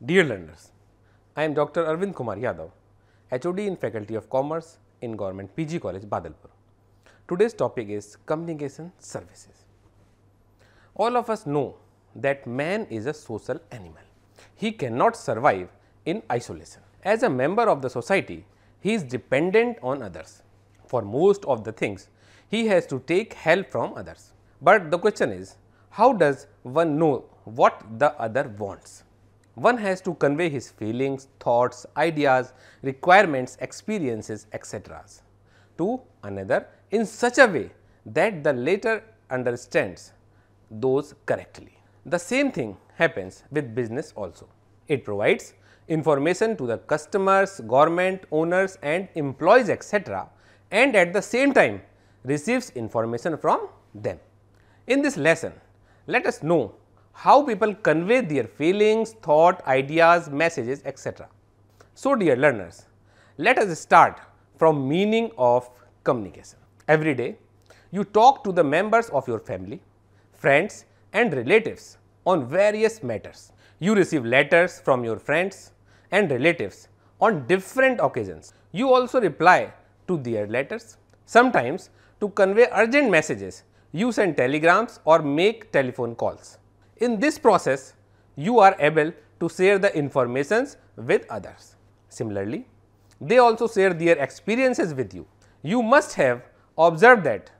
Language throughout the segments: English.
Dear learners, I am Dr. Arvind Kumar Yadav, HOD in Faculty of Commerce in Government PG College, Badalpur. Today's topic is communication services. All of us know that man is a social animal. He cannot survive in isolation. As a member of the society, he is dependent on others. For most of the things, he has to take help from others. But the question is, how does one know what the other wants? One has to convey his feelings, thoughts, ideas, requirements, experiences, etc. to another in such a way that the latter understands those correctly. The same thing happens with business also. It provides information to the customers, government, owners and employees etc. and at the same time receives information from them. In this lesson, let us know how people convey their feelings, thought, ideas, messages etc. So, dear learners, let us start from meaning of communication. Every day, you talk to the members of your family, friends and relatives on various matters. You receive letters from your friends and relatives on different occasions. You also reply to their letters. Sometimes, to convey urgent messages, you send telegrams or make telephone calls. In this process, you are able to share the informations with others. Similarly, they also share their experiences with you. You must have observed that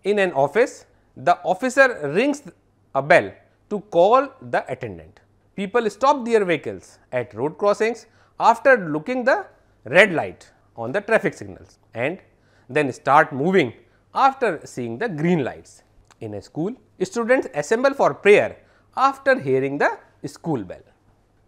in an office, the officer rings a bell to call the attendant. People stop their vehicles at road crossings after looking the red light on the traffic signals and then start moving after seeing the green lights. In a school, students assemble for prayer after hearing the school bell.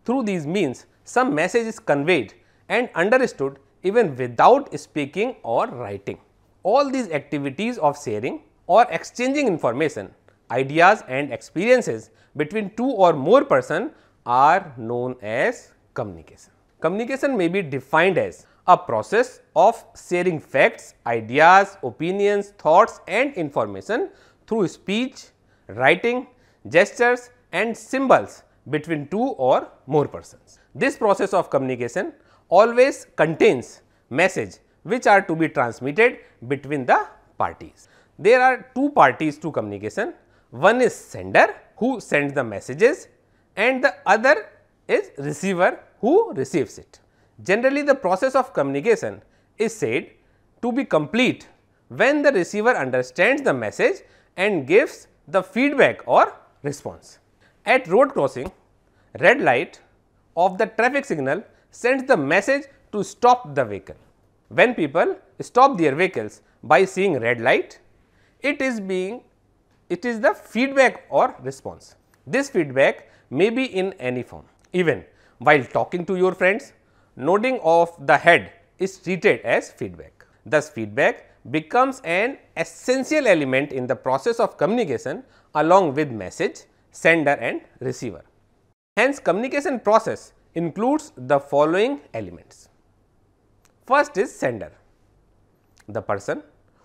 Through these means, some message is conveyed and understood even without speaking or writing. All these activities of sharing or exchanging information, ideas and experiences between two or more persons are known as communication. Communication may be defined as a process of sharing facts, ideas, opinions, thoughts and information through speech, writing, gestures and symbols between two or more persons. This process of communication always contains message which are to be transmitted between the parties. There are two parties to communication. One is sender who sends the messages and the other is receiver who receives it. Generally, the process of communication is said to be complete when the receiver understands the message and gives the feedback or response. At road crossing, red light of the traffic signal sends the message to stop the vehicle. When people stop their vehicles by seeing red light, it is the feedback or response. This feedback may be in any form. Even while talking to your friends, nodding of the head is treated as feedback. Thus, feedback becomes an essential element in the process of communication along with message, sender and receiver. Hence, communication process includes the following elements. First is sender, the person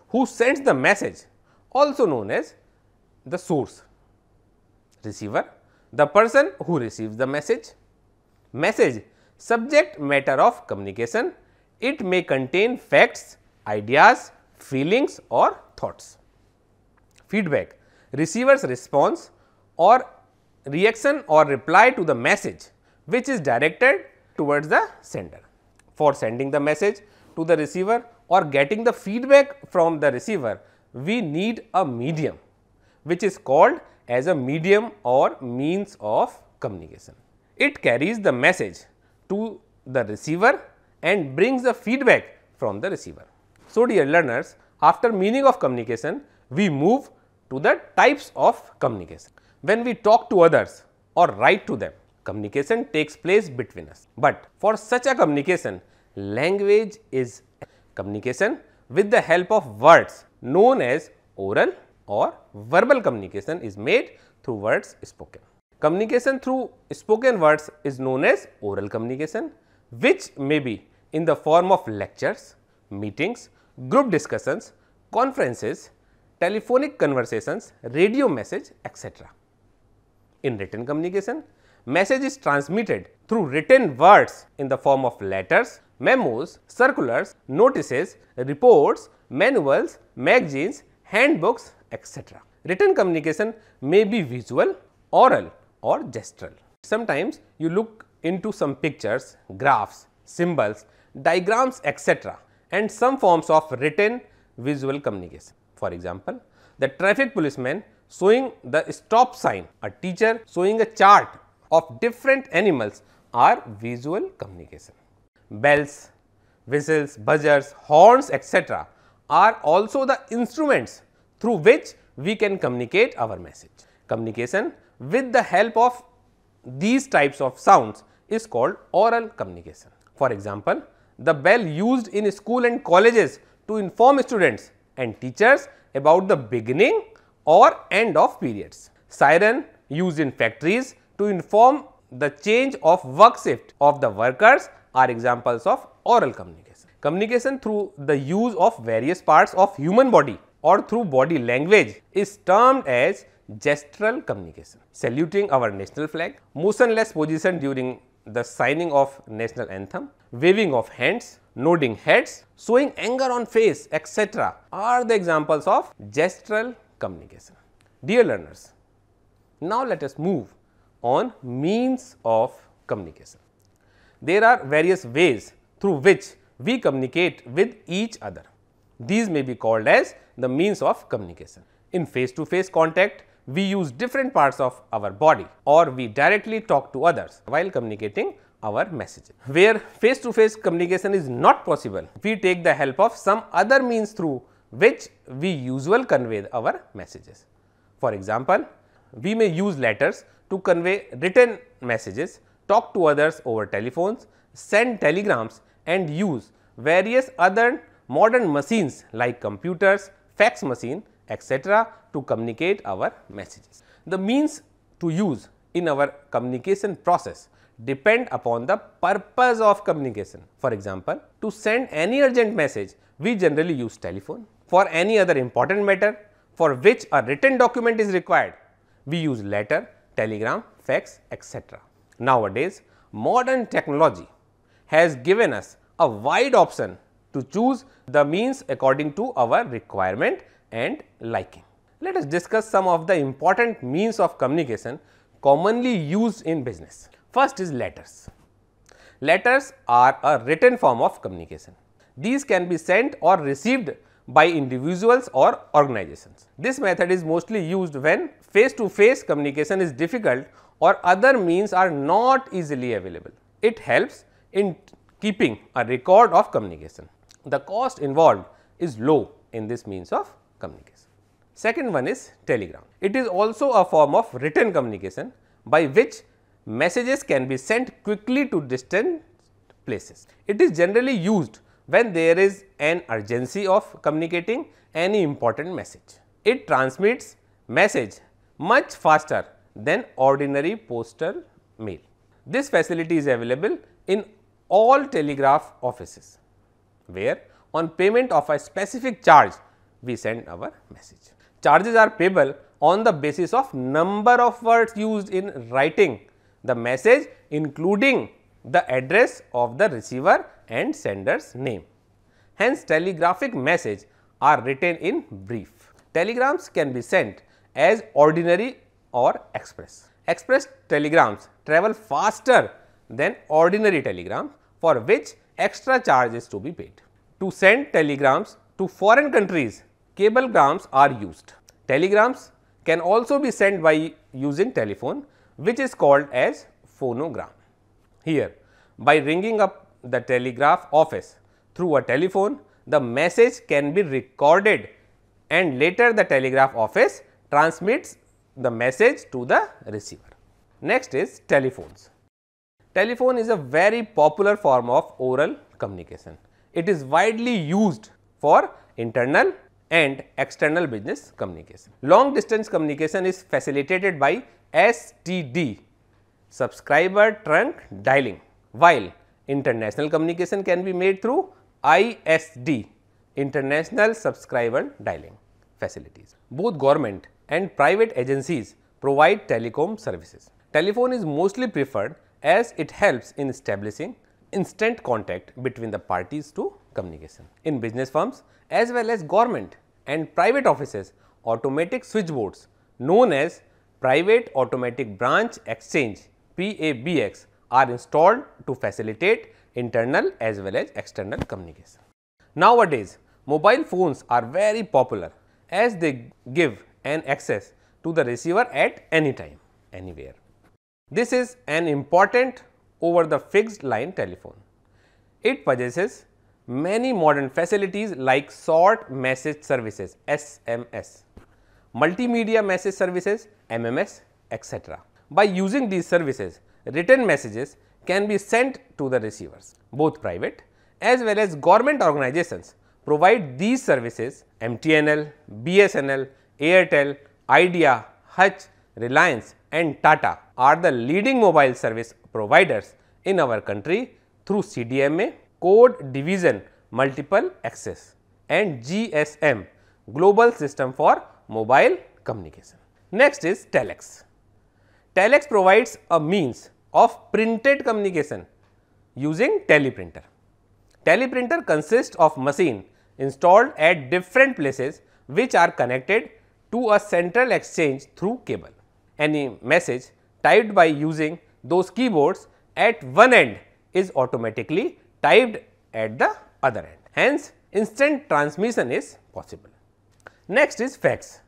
who sends the message, also known as the source. Receiver, the person who receives the message. Message, subject matter of communication. It may contain facts, ideas, feelings or thoughts. Feedback, receiver's response or reaction or reply to the message which is directed towards the sender. For sending the message to the receiver or getting the feedback from the receiver, we need a medium which is called as a medium or means of communication. It carries the message to the receiver and brings the feedback from the receiver. So, dear learners, after meaning of communication, we move to the types of communication. When we talk to others or write to them, communication takes place between us. But for such a communication, language is communication with the help of words known as oral or verbal communication is made through words spoken. Communication through spoken words is known as oral communication, which may be in the form of lectures, meetings, group discussions, conferences, telephonic conversations, radio message, etc. In written communication, message is transmitted through written words in the form of letters, memos, circulars, notices, reports, manuals, magazines, handbooks, etc. Written communication may be visual, oral or gestural. Sometimes you look into some pictures, graphs, symbols, diagrams, etc. and some forms of written visual communication. For example, the traffic policeman showing the stop sign, a teacher showing a chart of different animals are visual communication. Bells, whistles, buzzers, horns, etc. are also the instruments through which we can communicate our message. Communication with the help of these types of sounds is called oral communication. For example, the bell used in school and colleges to inform students and teachers about the beginning or end of periods. Siren used in factories to inform the change of work shift of the workers are examples of oral communication. Communication through the use of various parts of human body or through body language is termed as gestural communication. Saluting our national flag, motionless position during the signing of national anthem, waving of hands, nodding heads, showing anger on face, etc. are the examples of gestural communication. Dear learners, now let us move on means of communication. There are various ways through which we communicate with each other. These may be called as the means of communication. In face-to-face contact, we use different parts of our body or we directly talk to others while communicating our messages. Where face-to-face communication is not possible, we take the help of some other means through which we usually convey our messages. For example, we may use letters to convey written messages, talk to others over telephones, send telegrams and use various other modern machines like computers, fax machine, etc. to communicate our messages. The means to use in our communication process depend upon the purpose of communication. For example, to send any urgent message, we generally use telephone. For any other important matter for which a written document is required, we use letter, telegram, fax, etc. Nowadays, modern technology has given us a wide option to choose the means according to our requirement and liking. Let us discuss some of the important means of communication commonly used in business. First is letters. Letters are a written form of communication. These can be sent or received by individuals or organizations. This method is mostly used when face-to-face communication is difficult or other means are not easily available. It helps in keeping a record of communication. The cost involved is low in this means of communication. Second one is telegram. It is also a form of written communication by which messages can be sent quickly to distant places. It is generally used when there is an urgency of communicating any important message. It transmits message much faster than ordinary postal mail. This facility is available in all telegraph offices, where on payment of a specific charge we send our message. Charges are payable on the basis of number of words used in writing the message, including the address of the receiver and sender's name. Hence, telegraphic message are written in brief. Telegrams can be sent as ordinary or express. Express telegrams travel faster than ordinary telegrams, for which extra charge is to be paid. To send telegrams to foreign countries, cablegrams are used. Telegrams can also be sent by using telephone, which is called as phonogram. Here, by ringing up the telegraph office through a telephone, the message can be recorded and later the telegraph office transmits the message to the receiver. Next is telephones. Telephone is a very popular form of oral communication. It is widely used for internal and external business communication. Long distance communication is facilitated by STD, subscriber trunk dialing, while international communication can be made through ISD, international subscriber dialing facilities. Both government and private agencies provide telecom services. Telephone is mostly preferred as it helps in establishing instant contact between the parties to communication. In business firms as well as government and private offices, automatic switchboards known as Private Automatic Branch Exchange (PABX) are installed to facilitate internal as well as external communication. Nowadays, mobile phones are very popular as they give an access to the receiver at any time, anywhere. This is an important over the fixed line telephone. It possesses many modern facilities like short message services SMS, multimedia message services MMS, etc. By using these services, written messages can be sent to the receivers. Both private as well as government organizations provide these services. MTNL, BSNL, Airtel, Idea, Hutch, Reliance and Tata are the leading mobile service providers in our country through CDMA, Code Division Multiple Access, and GSM, Global System for Mobile Communication. Next is telex. Telex provides a means of printed communication using teleprinter. Teleprinter consists of machine installed at different places which are connected to a central exchange through cable. Any message typed by using those keyboards at one end is automatically typed at the other end. Hence, instant transmission is possible. Next is fax.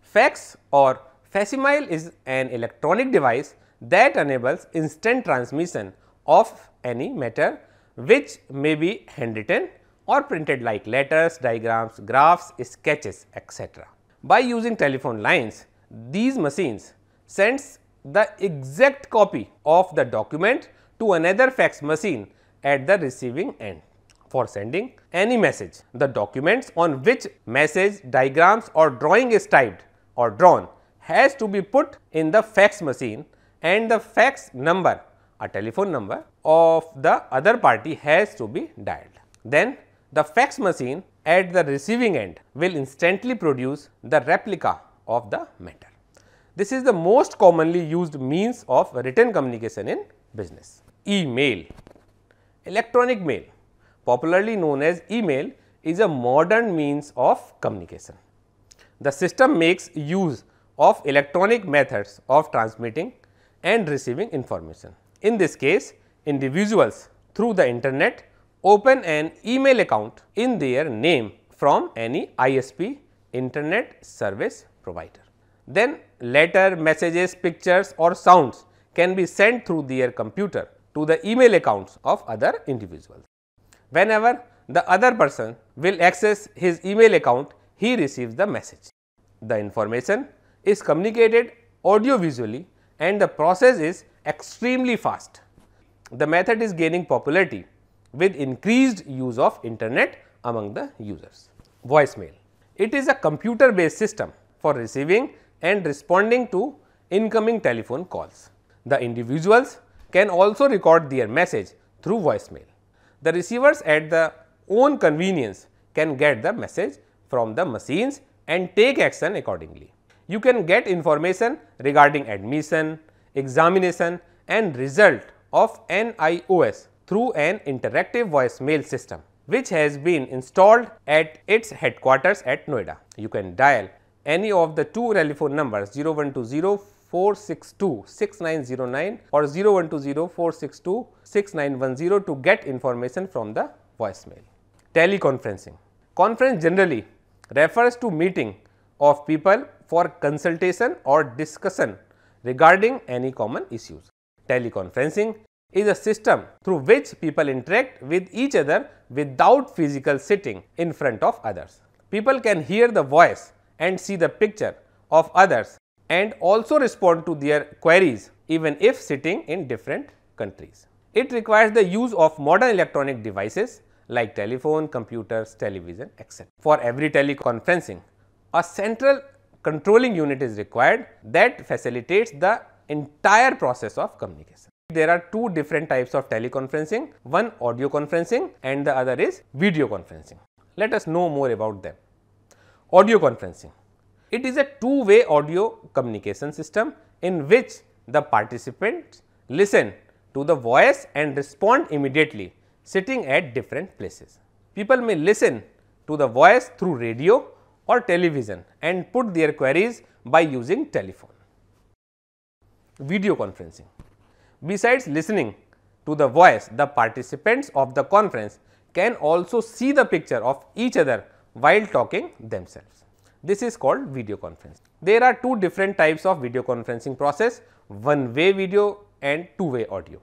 Fax or facsimile is an electronic device that enables instant transmission of any matter which may be handwritten or printed like letters, diagrams, graphs, sketches, etc. By using telephone lines, these machines sends the exact copy of the document to another fax machine at the receiving end. For sending any message, the documents on which message, diagrams or drawing is typed or drawn has to be put in the fax machine, and the fax number, a telephone number of the other party has to be dialed. Then the fax machine at the receiving end will instantly produce the replica of the matter. This is the most commonly used means of written communication in business. Email. Electronic mail, popularly known as email, is a modern means of communication. The system makes use of electronic methods of transmitting and receiving information. In this case, individuals through the internet open an email account in their name from any ISP, internet service provider. Then letter, messages, pictures or sounds can be sent through their computer to the email accounts of other individuals. Whenever the other person will access his email account, he receives the message. The information is communicated audio visually and the process is extremely fast. The method is gaining popularity with increased use of internet among the users. Voicemail. It is a computer based system for receiving and responding to incoming telephone calls. The individuals can also record their message through voicemail. The receivers at their own convenience can get the message from the machines and take action accordingly. You can get information regarding admission, examination and result of NIOS through an interactive voicemail system which has been installed at its headquarters at Noida. You can dial any of the two telephone numbers 0120-462-6909 or 0120-462-6910 to get information from the voicemail. Teleconferencing. Conference generally refers to meeting of people for consultation or discussion regarding any common issues. Teleconferencing is a system through which people interact with each other without physical sitting in front of others. People can hear the voice and see the picture of others and also respond to their queries even if sitting in different countries. It requires the use of modern electronic devices like telephone, computers, television, etc. For every teleconferencing, a central controlling unit is required that facilitates the entire process of communication. There are two different types of teleconferencing, one audio conferencing and the other is video conferencing. Let us know more about them. Audio conferencing. It is a two-way audio communication system in which the participants listen to the voice and respond immediately sitting at different places. People may listen to the voice through radio or television and put their queries by using telephone. Video conferencing. Besides listening to the voice, the participants of the conference can also see the picture of each other while talking themselves. This is called video conference. There are two different types of video conferencing process, one-way video and two-way audio.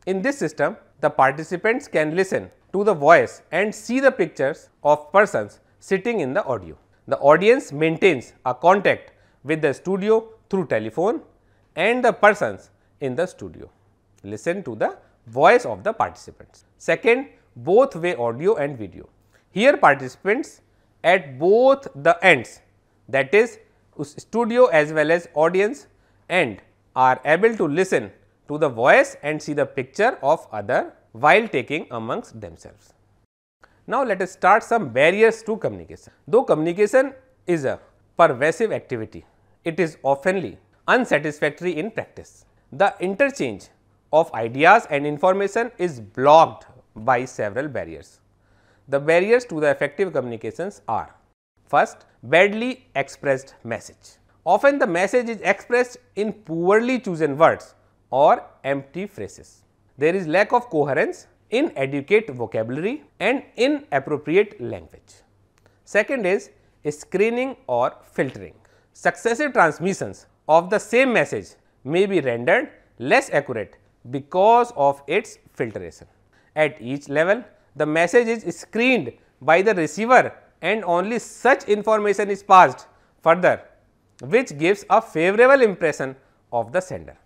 In this system, the participants can listen to the voice and see the pictures of persons sitting in the audio. The audience maintains a contact with the studio through telephone and the persons in the studio listen to the voice of the participants. Second, both way audio and video. Here participants at both the ends, that is studio as well as audience, and are able to listen to the voice and see the picture of other while taking amongst themselves. Now, let us start some barriers to communication. Though communication is a pervasive activity, it is oftenly unsatisfactory in practice. The interchange of ideas and information is blocked by several barriers. The barriers to the effective communications are: first, badly expressed message. Often the message is expressed in poorly chosen words or empty phrases. There is lack of coherence, inadequate vocabulary and inappropriate language. Second is screening or filtering. Successive transmissions of the same message may be rendered less accurate because of its filtration. At each level, the message is screened by the receiver and only such information is passed further which gives a favorable impression of the sender.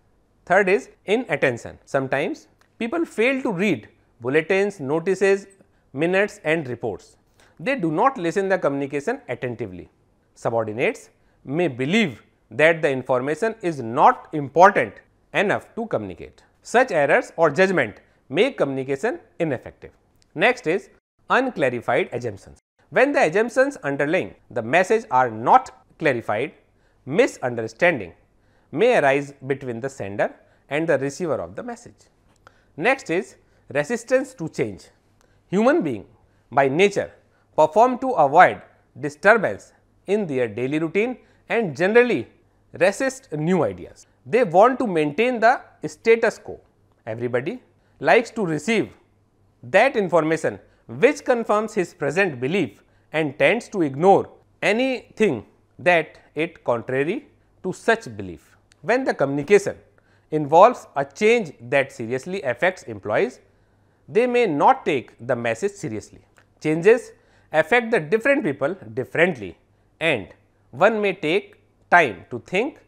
Third is inattention. Sometimes people fail to read bulletins, notices, minutes and reports. They do not listen the communication attentively. Subordinates may believe that the information is not important enough to communicate. Such errors or judgment make communication ineffective. Next is unclarified assumptions. When the assumptions underlying the message are not clarified, misunderstanding may arise between the sender and the receiver of the message. Next is resistance to change. Human beings by nature perform to avoid disturbance in their daily routine and generally resist new ideas. They want to maintain the status quo. Everybody likes to receive that information which confirms his present belief and tends to ignore anything that is contrary to such belief. When the communication involves a change that seriously affects employees, they may not take the message seriously. Changes affect the different people differently and one may take time to think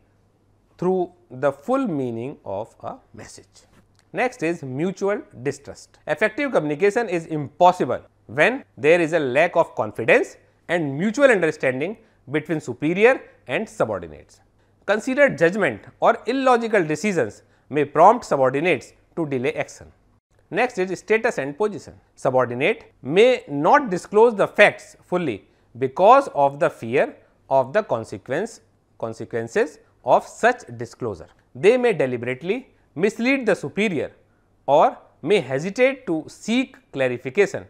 through the full meaning of a message. Next is mutual distrust. Effective communication is impossible when there is a lack of confidence and mutual understanding between superior and subordinates. Considered judgment or illogical decisions may prompt subordinates to delay action. Next is status and position. Subordinate may not disclose the facts fully because of the fear of the consequences of such disclosure. They may deliberately mislead the superior or may hesitate to seek clarification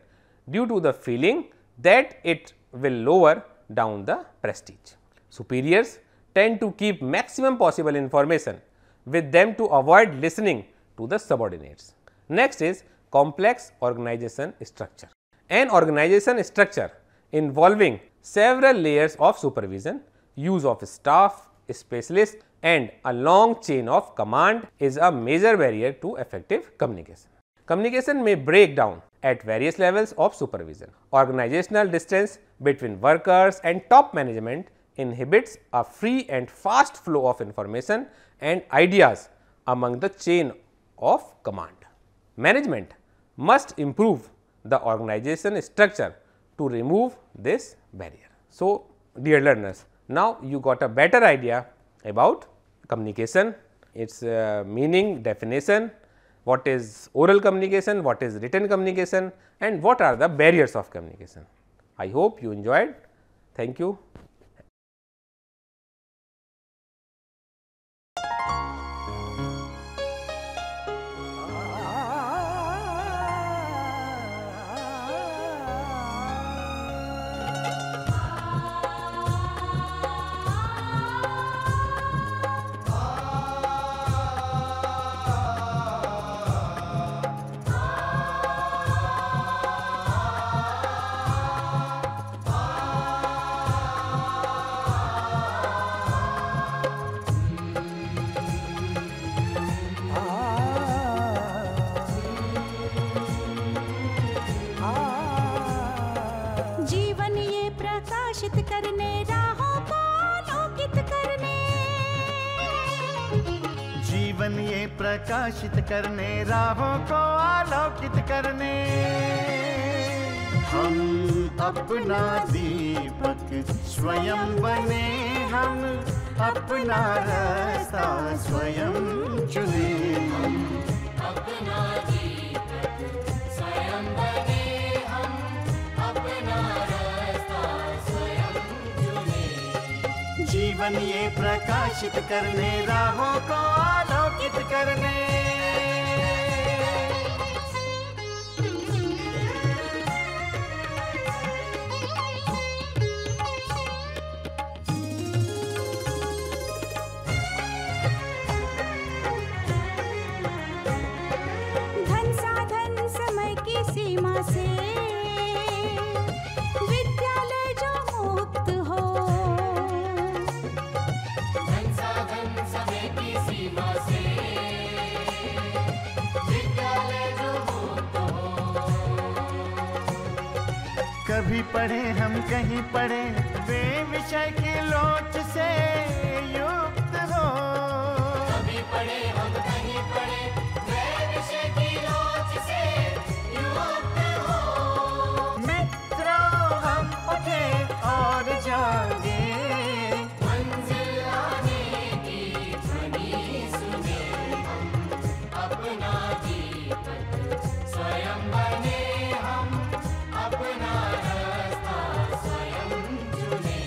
due to the feeling that it will lower down the prestige. Superiors tend to keep maximum possible information with them to avoid listening to the subordinates. Next is complex organization structure. An organization structure involving several layers of supervision, use of staff, specialists and a long chain of command is a major barrier to effective communication. Communication may break down at various levels of supervision. Organizational distance between workers and top management inhibits a free and fast flow of information and ideas among the chain of command. Management must improve the organization structure to remove this barrier. So, dear learners, now you got a better idea about communication, its meaning, definition, what is oral communication, what is written communication and what are the barriers of communication. I hope you enjoyed. Thank you. प्रकाशित करने, राहों को आलोकित करने। जीवन ये प्रकाशित करने, राहों को आलोकित करने। हम अपना दीपक स्वयं बने, हम अपना रास्ता स्वयं चुने। अपना दीपक स्वयं बने, हम अपना रास्ता स्वयं चुने। जीवन ये प्रकाशित करने, राहों को आलोकित करने। सीमा से विद्यालय जो मुक्त हो, धन साधन समय की सीमा से विद्यालय जो मुक्त हो। कभी पढ़े हम कहीं पढ़े, वे विषय की लोच से युक्त हो। कभी पढ़े हम कहीं पढ़े, वे विषय की लोच से युक्त हो। मित्रों हम उठे और जागे, मंजिल आने की ध्वनि सुने। हम अपना दीपक स्वयं बने, हम अपना रास्ता स्वयं चुने।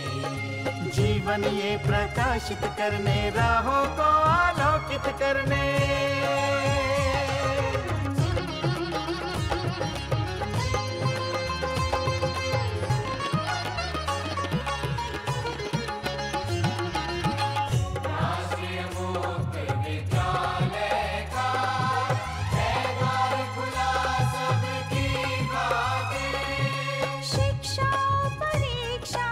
जीवन ये प्रकाशित करने, राहों को आलोकित करने। राष्ट्रीय मुक्त विद्यालय का है द्वार खुला सबकी खातिर। शिक्षा परीक्षा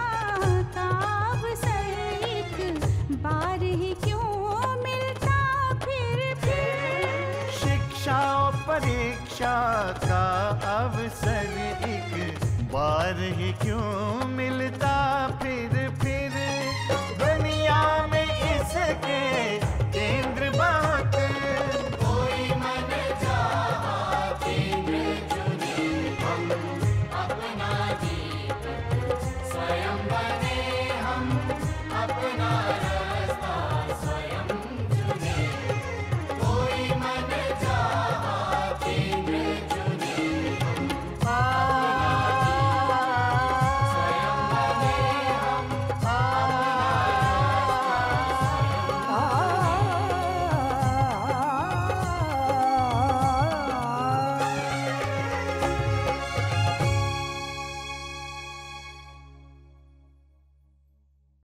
का अवसर एक बार ही क्यों मिलता फिर। शिक्षा और परीक्षा का अवसर एक बार ही क्यों मिलता फिर। दुनिया में इसके केंद्र बात, कोई मन चाहा केंद्र चुने। हम अपना दीपक स्वयं बने, हम अपना रास्ता स्वयं चुने। कोई मन चाहा केंद्र चुने।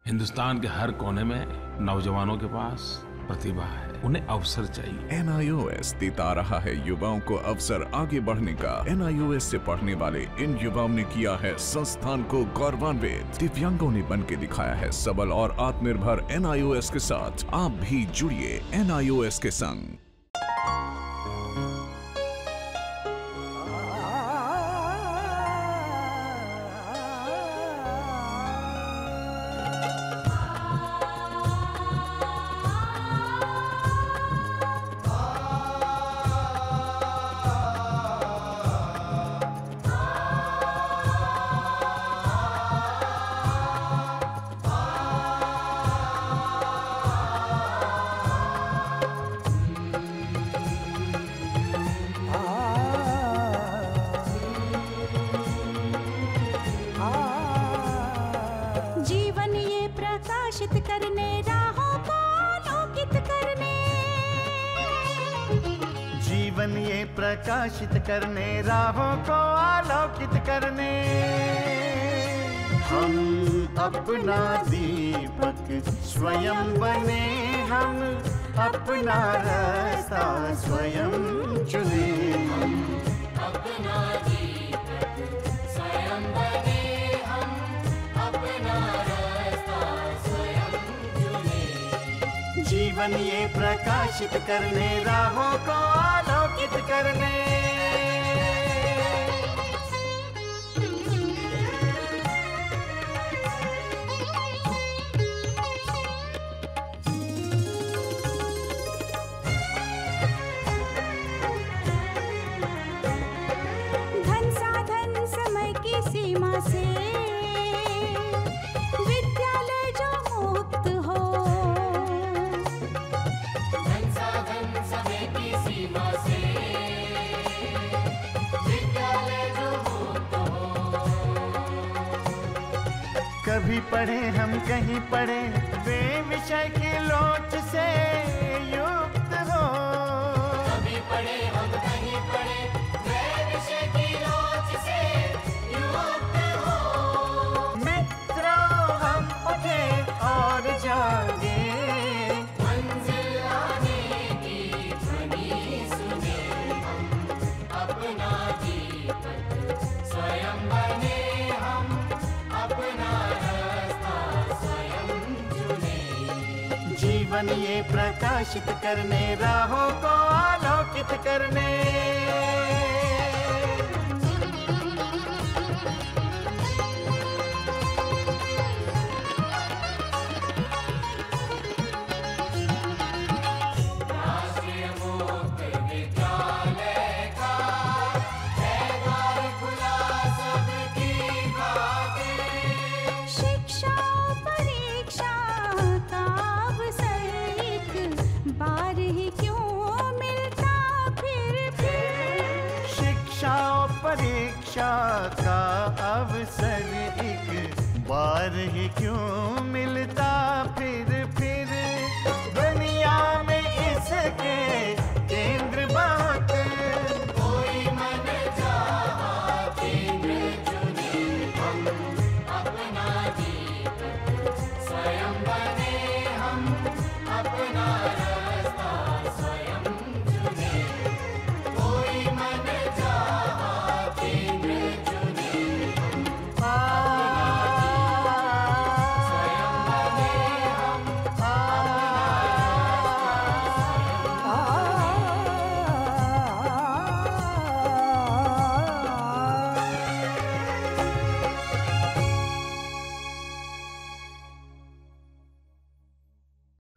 हिंदुस्तान के हर कोने में नौजवानों के पास प्रतिभा है, उन्हें अवसर चाहिए। NIOS देता रहा है युवाओं को अवसर आगे बढ़ने का। NIOS से पढ़ने वाले इन युवाओं ने किया है संस्थान को गौरवान्वित। दिव्यांगों ने बन के दिखाया है सबल और आत्मनिर्भर। NIOS के साथ आप भी जुड़िए NIOS के संग। करने, राहों को आलोकित करने। जीवन ये प्रकाशित करने, राहों को आलोकित करने। हम अपना दीपक स्वयं बने, हम अपना रास्ता स्वयं चुने। अपना दीपक स्वयं बने, हम अपना रास्ता स्वयं चुने। जीवन ये प्रकाशित करने, राहों को आलोकित करने। कभी पढ़े हम कहीं पढ़े वे विषय की लोच से युक्त हो। कभी पढ़े हम कहीं पढ़े वे विषय की लोच से युक्त हो। मित्रों हम उठे और जागे, मंजिल आने की ध्वनि सुने हम, अपना दीपक स्वयं बने हम, अपना रास्ता स्वयं चुने। जीवन ये प्रकाशित करने, राहों को आलोकित करने। राष्ट्रीय मुक्त विद्यालय का है द्वार खुला सबकी खातिर। शिक्षा परीक्षा का अवसर एक बार ही क्यों मिलता फिर। शिक्षा और परीक्षा का अवसर एक बार ही क्यों मिलता फिर। दुनिया में इसके केंद्र बहुत, कोई मन चाहा केंद्र चुने हम, अपना दीपक स्वयं बने हम, अपना रास्ता स्वयं चुने। कोई मन चाहा केंद्र चुने हम, स्वयं बने हम,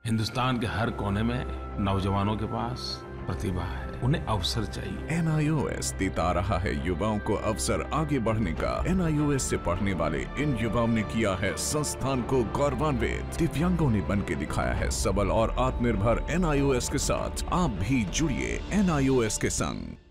हिंदुस्तान के हर कोने में नौजवानों के पास प्रतिभा है, उन्हें अवसर चाहिए। NIOS देता रहा है युवाओं को अवसर आगे बढ़ने का। NIOS से पढ़ने वाले इन युवाओं ने किया है संस्थान को गौरवान्वित। दिव्यांगों ने बन के दिखाया है सबल और आत्मनिर्भर। NIOS के साथ आप भी जुड़िए NIOS के संग।